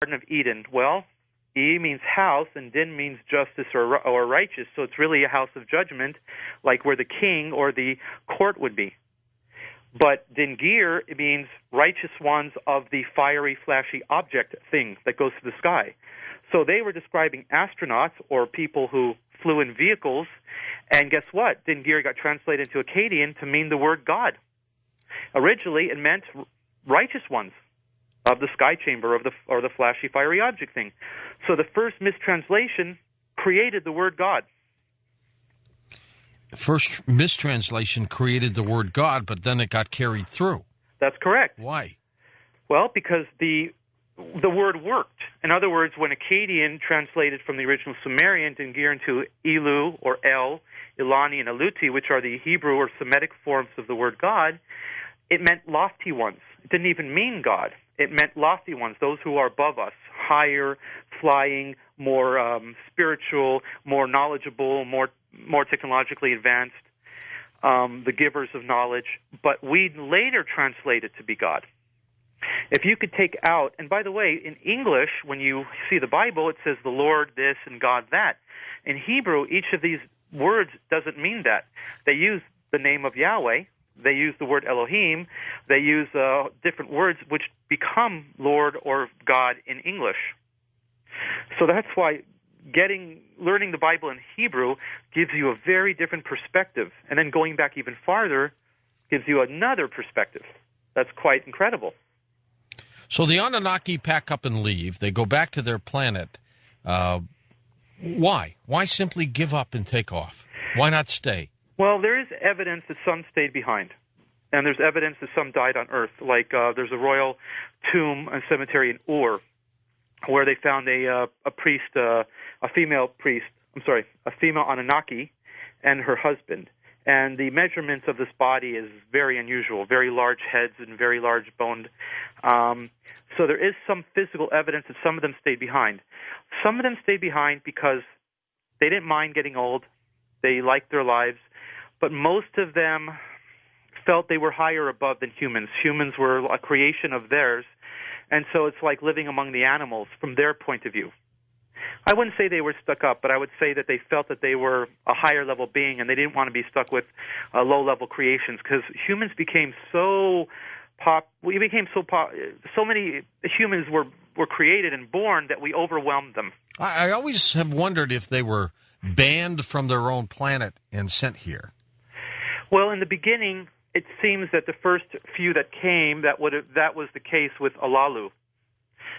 Garden of Eden? Well, E means house, and Din means justice or righteous, so it's really a house of judgment, like where the king or the court would be. But Dingir, it means righteous ones of the fiery, flashy object thing that goes to the sky. So they were describing astronauts or people who flew in vehicles, and guess what? Dingir got translated into Akkadian to mean the word God. Originally, it meant righteous ones of the sky chamber or the flashy, fiery object thing. So the first mistranslation created the word God. The first mistranslation created the word God, but then it got carried through. That's correct. Why? Well, because the word worked. In other words, when Akkadian translated from the original Sumerian Dingir into Elu or El, Ilani, and Aluti, which are the Hebrew or Semitic forms of the word God, it meant lofty ones. It didn't even mean God. It meant lofty ones, those who are above us, higher, flying, more spiritual, more knowledgeable, more technologically advanced, the givers of knowledge. But we later translate it to be God. If you could take out, and by the way, in English, when you see the Bible, it says the Lord this and God that. In Hebrew, each of these words doesn't mean that. They use the name of Yahweh. They use the word Elohim. They use different words which become Lord or God in English. So that's why learning the Bible in Hebrew gives you a very different perspective. And then going back even farther gives you another perspective. That's quite incredible. So the Anunnaki pack up and leave. They go back to their planet. Why? Why simply give up and take off? Why not stay? Well, there is evidence that some stayed behind. And there's evidence that some died on Earth. Like there's a royal tomb and cemetery in Ur where they found a female Anunnaki and her husband. And the measurements of this body is very unusual, very large heads and very large boned. So there is some physical evidence that some of them stayed behind. Some of them stayed behind because they didn't mind getting old. They liked their lives. But most of them felt they were higher above than humans. Humans were a creation of theirs. And so it's like living among the animals from their point of view. I wouldn't say they were stuck up, but I would say that they felt that they were a higher level being and they didn't want to be stuck with low-level creations because humans became so many humans were created and born that we overwhelmed them. I always have wondered if they were banned from their own planet and sent here. Well, in the beginning, it seems that the first few that came, that was the case with Alalu.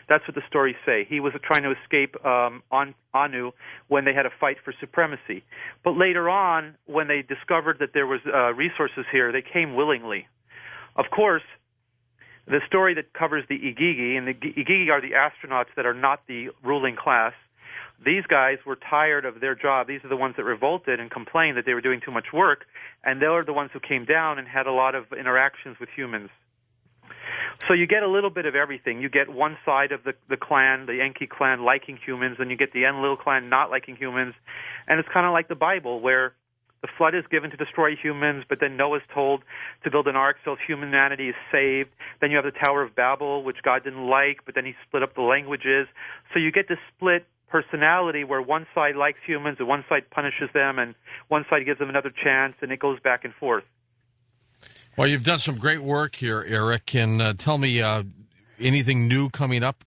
That's what the stories say. He was trying to escape Anu when they had a fight for supremacy. But later on, when they discovered that there was resources here, they came willingly. Of course, the story that covers the Igigi, and the Igigi are the astronauts that are not the ruling class. These guys were tired of their job. These are the ones that revolted and complained that they were doing too much work, and they were the ones who came down and had a lot of interactions with humans. So you get a little bit of everything. You get one side of the clan, the Enki clan, liking humans, and you get the Enlil clan not liking humans. And it's kind of like the Bible, where the flood is given to destroy humans, but then Noah's told to build an ark so humanity is saved. Then you have the Tower of Babel, which God didn't like, but then he split up the languages. So you get this split personality where one side likes humans and one side punishes them, and one side gives them another chance, and it goes back and forth. Well, you've done some great work here, Eric, and tell me anything new coming up